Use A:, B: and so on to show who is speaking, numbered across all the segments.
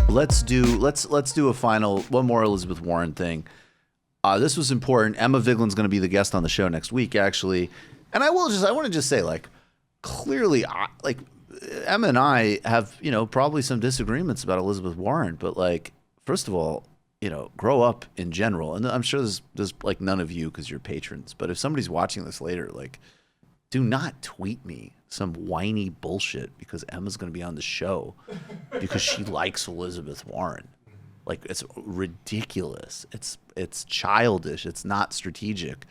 A: let's do a final one more Elizabeth Warren thing. This was important. Emma Vigeland's going to be the guest on the show next week, actually. And I want to just say, like, clearly, like, Emma and I have, probably some disagreements about Elizabeth Warren, but, like, first of all, grow up in general. And I'm sure there's like none of you because you're patrons, but if somebody's watching this later, like, do not tweet me some whiny bullshit because Emma's going to be on the show because she likes Elizabeth Warren. Like, it's ridiculous. It's childish. It's not strategic.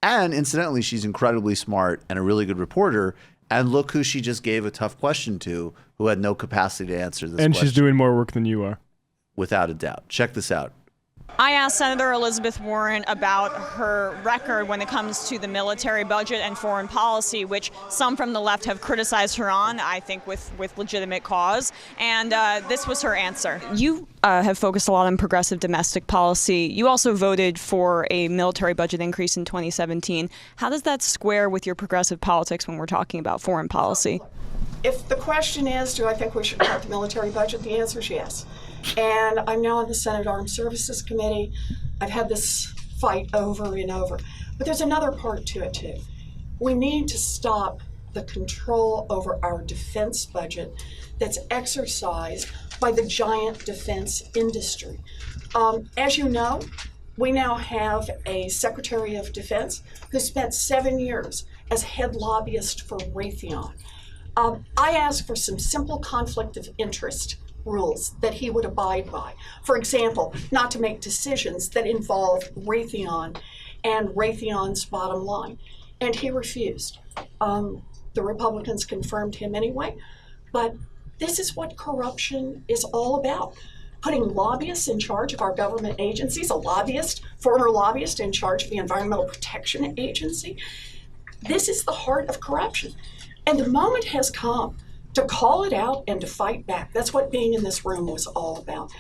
A: And incidentally, she's incredibly smart and a really good reporter. And look who she just gave a tough question to, who had no capacity to answer this question.
B: And she's doing more work than you are.
A: Without a doubt. Check this out.
C: I asked Senator Elizabeth Warren about her record when it comes to the military budget and foreign policy, which some from the left have criticized her on, I think with legitimate cause. And this was her answer. You have focused a lot on progressive domestic policy. You also voted for a military budget increase in 2017. How does that square with your progressive politics when we're talking about foreign policy?
D: If the question is, do I think we should cut the military budget, the answer is yes. And I'm now on the Senate Armed Services Committee. I've had this fight over and over. But there's another part to it, too. We need to stop the control over our defense budget that's exercised by the giant defense industry. As you know, we now have a Secretary of Defense who spent 7 years as head lobbyist for Raytheon. I asked for some simple conflict of interest rules that he would abide by. For example, not to make decisions that involve Raytheon and Raytheon's bottom line. And he refused. The Republicans confirmed him anyway. But this is what corruption is all about. Putting lobbyists in charge of our government agencies, a lobbyist, former lobbyist in charge of the Environmental Protection Agency. This is the heart of corruption. And the moment has come to call it out and to fight back. That's what being in this room was all about.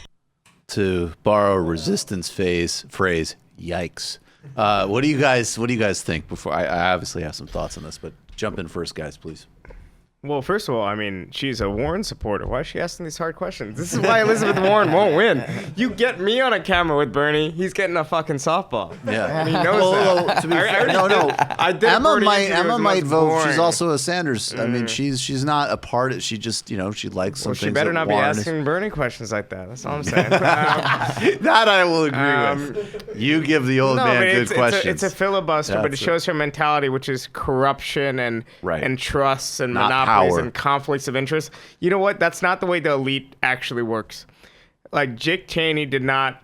A: To borrow a resistance phrase, yikes. What do you guys think? Before I obviously have some thoughts on this, but jump in first, guys, please.
E: Well, first of all, I mean, she's a Warren supporter. Why is she asking these hard questions? This is why Elizabeth Warren won't win. You get me on a camera with Bernie, he's getting a fucking softball.
A: Yeah.
E: And he knows that.
A: To be fair, no.
E: I did
A: Emma might vote.
E: boring.
A: She's also a Sanders. I mean, she's not a part of. She just, she likes some things.
E: She better not be
A: Warren
E: asking Bernie questions like that. That's all I'm saying.
A: That I will agree with. You give the old man good questions.
E: It's a filibuster, but it shows her mentality, which is corruption and trusts and monopolies and conflicts of interest. You know what? That's not the way the elite actually works. Like, Dick Cheney did not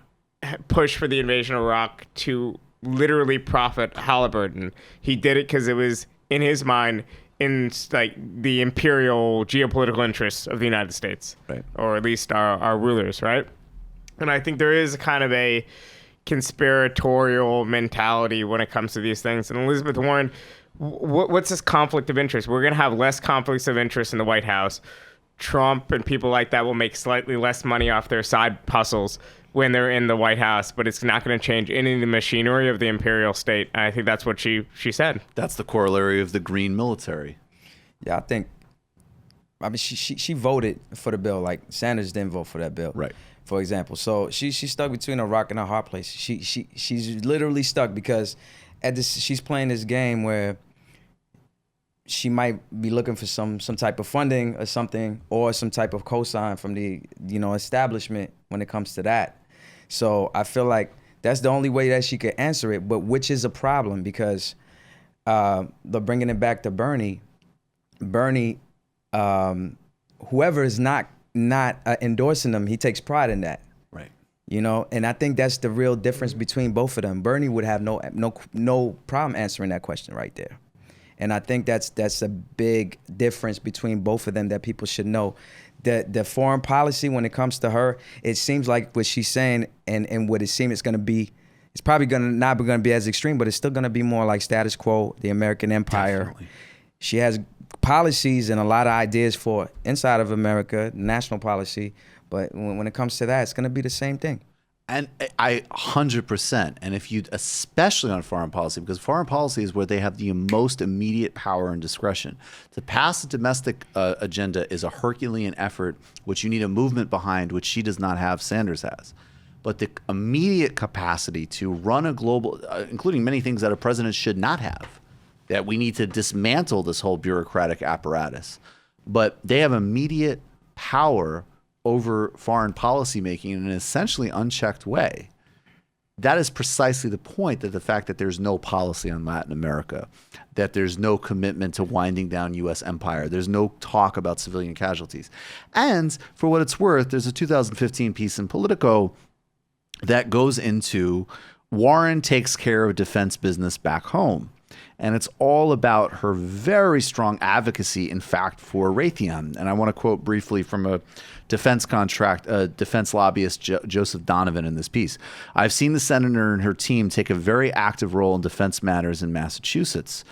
E: push for the invasion of Iraq to literally profit Halliburton. He did it because it was, in his mind, in like the imperial geopolitical interests of the United States, right? Or at least our rulers, right? And I think there is kind of a conspiratorial mentality when it comes to these things. And Elizabeth Warren, what's this conflict of interest? We're going to have less conflicts of interest in the White House. Trump and people like that will make slightly less money off their side hustles when they're in the White House, but it's not going to change any of the machinery of the imperial state. And I think that's what she said.
A: That's the corollary of the green military.
F: Yeah, I mean, she voted for the bill. Like, Sanders didn't vote for that bill.
A: Right.
F: For example. So she's stuck between a rock and a hard place. She's literally stuck because she's playing this game where she might be looking for some type of funding or something, or some type of cosign from the establishment when it comes to that. So I feel like that's the only way that she could answer it, but which is a problem because bringing it back to Bernie, whoever is not endorsing them, he takes pride in that.
A: Right.
F: And I think that's the real difference between both of them. Bernie would have no problem answering that question right there. And I think that's a big difference between both of them that people should know. The foreign policy, when it comes to her, it seems like what she's saying and what it seems it's going to be, it's probably not going to be as extreme, but it's still going to be more like status quo, the American empire.
A: Definitely.
F: She has policies and a lot of ideas for inside of America, national policy, but when it comes to that, it's going to be the same thing.
A: And I 100%. And if you, especially on foreign policy, because foreign policy is where they have the most immediate power and discretion. To pass a domestic agenda is a Herculean effort, which you need a movement behind, which she does not have, Sanders has. But the immediate capacity to run a global, including many things that a president should not have, that we need to dismantle this whole bureaucratic apparatus. But they have immediate power over foreign policy making in an essentially unchecked way. That is precisely the point, that the fact that there's no policy on Latin America, that there's no commitment to winding down U.S. empire, there's no talk about civilian casualties. And for what it's worth, there's a 2015 piece in Politico that goes into Warren takes care of defense business back home. And it's all about her very strong advocacy, in fact, for Raytheon. And I want to quote briefly from a defense lobbyist, Joseph Donovan, in this piece. I've seen the senator and her team take a very active role in defense matters in Massachusetts,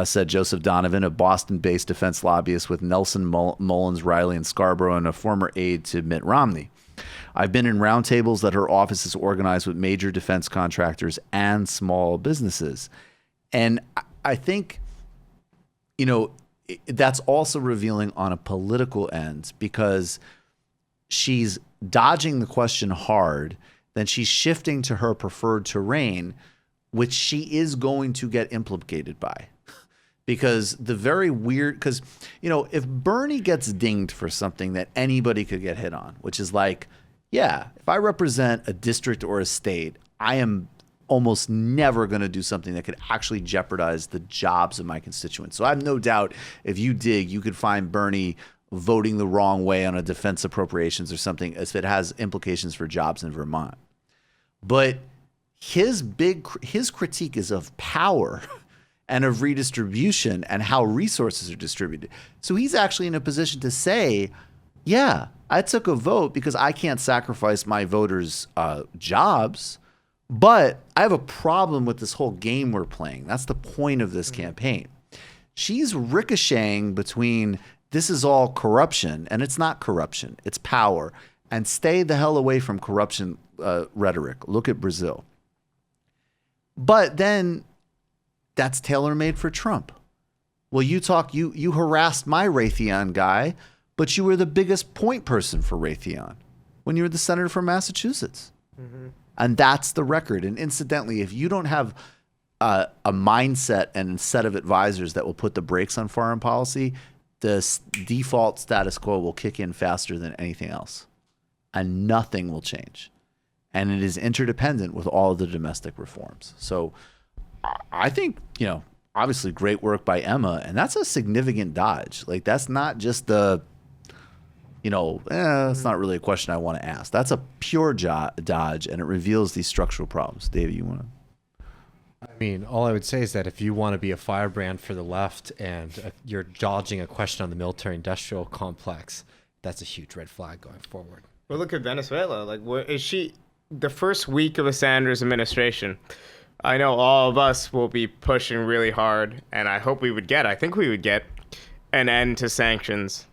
A: said Joseph Donovan, a Boston-based defense lobbyist with Nelson Mullins, Riley, and Scarborough, and a former aide to Mitt Romney. I've been in roundtables that her office has organized with major defense contractors and small businesses. And I think, that's also revealing on a political end, because she's dodging the question hard, then she's shifting to her preferred terrain, which she is going to get implicated by. Because if Bernie gets dinged for something that anybody could get hit on, which is like, yeah, if I represent a district or a state, I am almost never going to do something that could actually jeopardize the jobs of my constituents. So I have no doubt if you dig, you could find Bernie voting the wrong way on a defense appropriations or something if it has implications for jobs in Vermont. But his critique is of power and of redistribution and how resources are distributed. So he's actually in a position to say, yeah, I took a vote because I can't sacrifice my voters' jobs, but I have a problem with this whole game we're playing. That's the point of this campaign. She's ricocheting between this is all corruption, and it's not corruption, it's power. And stay the hell away from corruption rhetoric. Look at Brazil. But then that's tailor-made for Trump. Well, you harassed my Raytheon guy, but you were the biggest point person for Raytheon when you were the senator from Massachusetts. Mm-hmm. And that's the record. And incidentally, if you don't have a mindset and a set of advisors that will put the brakes on foreign policy, the default status quo will kick in faster than anything else. And nothing will change. And it is interdependent with all of the domestic reforms. So I think, obviously great work by Emma. And that's a significant dodge. Like, that's not just it's not really a question I want to ask. That's a pure dodge, and it reveals these structural problems. David, you want to?
B: I mean, all I would say is that if you want to be a firebrand for the left and you're dodging a question on the military-industrial complex, that's a huge red flag going forward.
E: Well, look at Venezuela. Like, is she the first week of a Sanders administration? I know all of us will be pushing really hard, and I think we would get an end to sanctions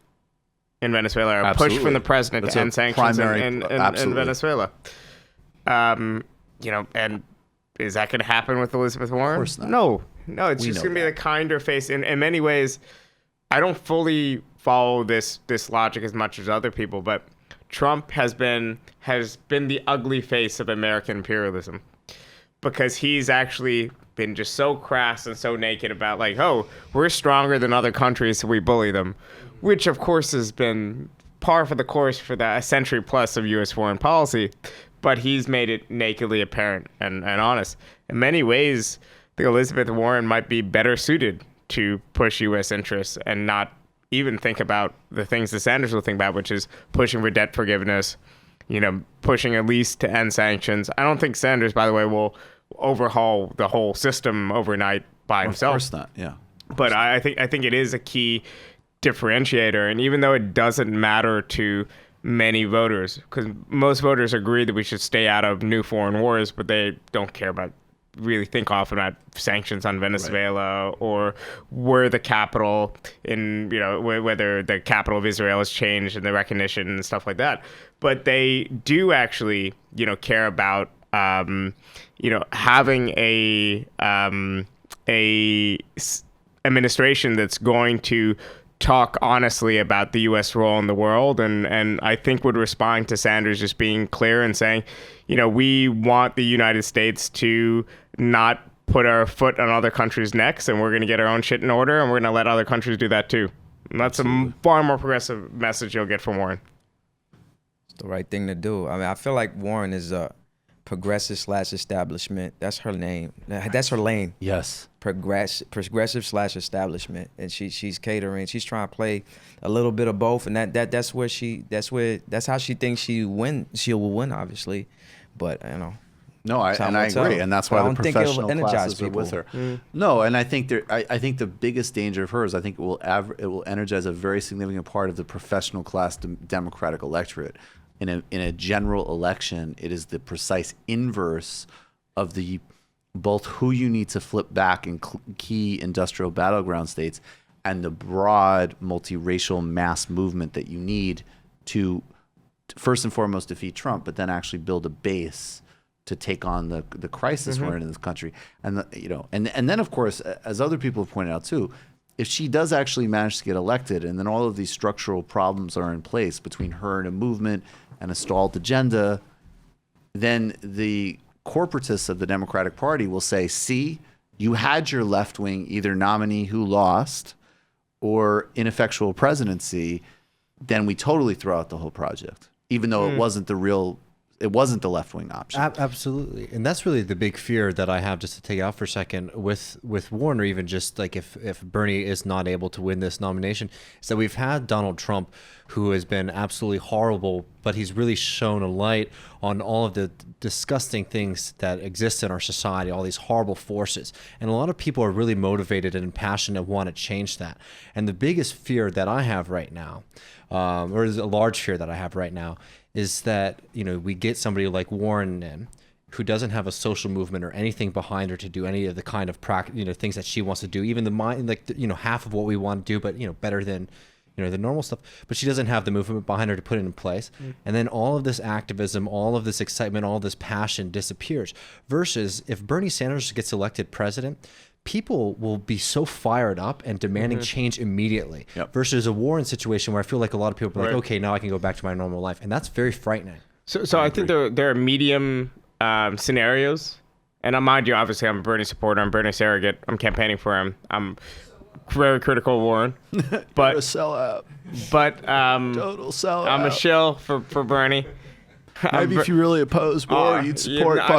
E: in Venezuela, or push from the president to end sanctions in Venezuela. And is that going to happen with Elizabeth Warren? Of course not. No, it's just going to be the kinder face. In many ways, I don't fully follow this logic as much as other people, but Trump has been the ugly face of American imperialism, because he's actually been just so crass and so naked about, like, oh, we're stronger than other countries, so we bully them, which of course has been par for the course for a century plus of U.S. foreign policy. But he's made it nakedly apparent and honest. In many ways, I think Elizabeth Warren might be better suited to push U.S. interests and not even think about the things that Sanders will think about, which is pushing for debt forgiveness, pushing at least to end sanctions. I don't think Sanders, by the way, will overhaul the whole system overnight by himself.
A: Of course not, yeah.
E: But I think it is a key differentiator. And even though it doesn't matter to many voters, because most voters agree that we should stay out of new foreign wars, but they don't care about really think often about sanctions on Venezuela or where the capital in, whether the capital of Israel has changed and the recognition and stuff like that. But they do actually, care about, having a administration that's going to talk honestly about the U.S. role in the world, and I think would respond to Sanders just being clear and saying, we want the United States to not put our foot on other countries' necks, and we're going to get our own shit in order, and we're going to let other countries do that too. And that's a far more progressive message you'll get from Warren.
F: It's the right thing to do. I mean, I feel like Warren is a progressive/establishment. That's her name. That's her lane.
A: Yes.
F: Progressive/establishment, and she's catering. She's trying to play a little bit of both, and that's how she thinks she'll win, obviously. But
A: No, I agree, and that's why the professional classes are with her. No, and I think I think the biggest danger of hers, I think it will energize a very significant part of the professional class Democratic electorate. In a general election, it is the precise inverse of the both who you need to flip back in key industrial battleground states and the broad multiracial mass movement that you need to first and foremost defeat Trump, but then actually build a base to take on the crisis we're in this country. And and then of course, as other people have pointed out too, if she does actually manage to get elected, and then all of these structural problems are in place between her and a movement and a stalled agenda, then the corporatists of the Democratic Party will say, see, you had your left-wing either nominee who lost or ineffectual presidency, then we totally throw out the whole project, even though it wasn't the left-wing option.
B: Absolutely. And that's really the big fear that I have, just to take it out for a second, with Warren, or even just like if Bernie is not able to win this nomination, is that we've had Donald Trump, who has been absolutely horrible, but he's really shown a light on all of the disgusting things that exist in our society, all these horrible forces. And a lot of people are really motivated and passionate and want to change that. And the biggest fear that I have right now, or is a large fear that I have right now, is that we get somebody like Warren in, who doesn't have a social movement or anything behind her to do any of the kind of things that she wants to do, even half of what we want to do, but better than the normal stuff. But she doesn't have the movement behind her to put it in place. And then all of this activism, all of this excitement, all this passion disappears. Versus if Bernie Sanders gets elected president, people will be so fired up and demanding change immediately. Versus a Warren situation where I feel like a lot of people are like, okay, now I can go back to my normal life. And that's very frightening.
E: So I think there are medium scenarios. And mind you, obviously, I'm a Bernie supporter. I'm Bernie surrogate. I'm campaigning for him. I'm very critical of Warren. But
A: You're a sellout.
E: But
A: Total sellout.
E: I'm a shill for Bernie.
A: Maybe if you really oppose war, you'd support
E: I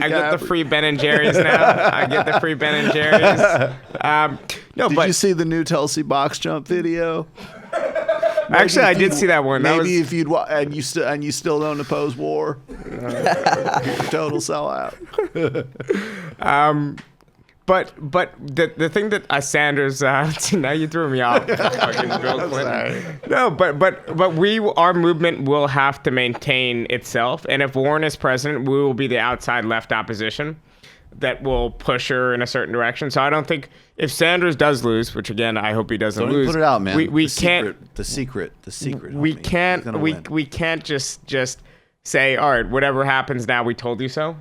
E: get the free Ben and Jerry's now. I get the free Ben and Jerry's.
A: Did you see the new Tulsi box jump video?
E: Actually, I did see that one.
A: Maybe if you'd and you still don't oppose war, total sellout.
E: But the thing that Sanders now you threw me off. Fucking Bill Clinton. No, but our movement will have to maintain itself, and if Warren is president, we will be the outside left opposition that will push her in a certain direction. So I don't think if Sanders does lose, which again I hope he doesn't lose.
A: Put it out, man.
E: We can't.
A: The secret.
E: We can't just say, all right, whatever happens now, we told you so.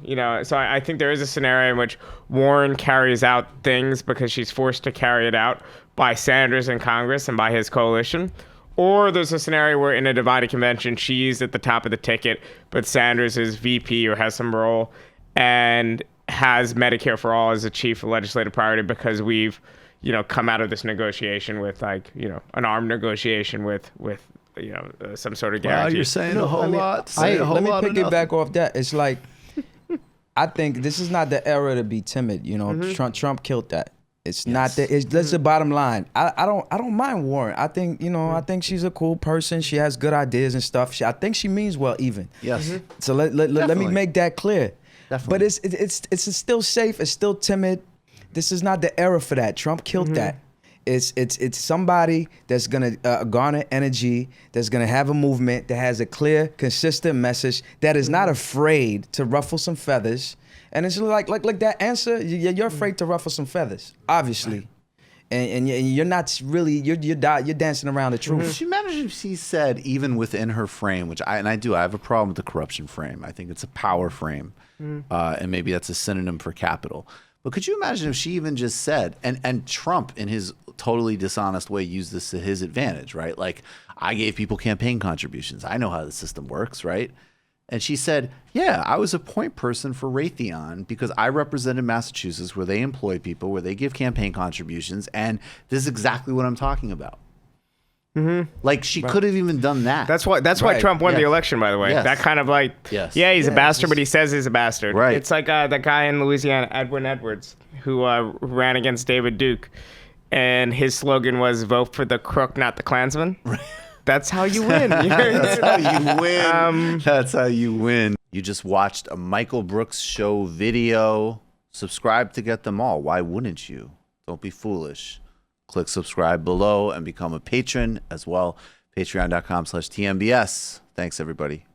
E: So I think there is a scenario in which Warren carries out things because she's forced to carry it out by Sanders in Congress and by his coalition. Or there's a scenario where in a divided convention, she's at the top of the ticket, but Sanders is VP or has some role and has Medicare for all as a chief legislative priority because we've, come out of this negotiation with an armed negotiation with some sort of guarantee.
A: Wow, you're saying a whole lot.
F: Let me pick it back off that. It's like, I think this is not the era to be timid. Trump killed that. It's not that. That's the bottom line. I don't mind Warren. I think I think she's a cool person. She has good ideas and stuff. I think she means well even.
A: Yes.
F: So let me make that clear.
A: Definitely.
F: But it's still safe. It's still timid. This is not the era for that. Trump killed that. It's somebody that's gonna garner energy, that's gonna have a movement, that has a clear, consistent message, that is not afraid to ruffle some feathers. And it's like that answer. You're afraid to ruffle some feathers, obviously, and you're not really. You're dancing around the truth.
A: She managed. If she said, even within her frame, which I have a problem with the corruption frame. I think it's a power frame, and maybe that's a synonym for capital. But could you imagine if she even just said, and Trump in his totally dishonest way used this to his advantage, right? Like, I gave people campaign contributions. I know how the system works, right? And she said, yeah, I was a point person for Raytheon because I represented Massachusetts, where they employ people, where they give campaign contributions, and this is exactly what I'm talking about. Like, she could have even done that.
E: That's why Trump won the election, by the way.
A: Yes.
E: That kind of like, yeah, he's a bastard, but he says he's a bastard.
A: Right.
E: It's like that guy in Louisiana, Edwin Edwards, who ran against David Duke, and his slogan was "Vote for the crook, not the Klansman." Right. That's how you win.
A: That's how you win. That's how you win. You just watched a Michael Brooks show video. Subscribe to get them all. Why wouldn't you? Don't be foolish. Click subscribe below and become a patron as well. Patreon.com/TMBS. Thanks, everybody.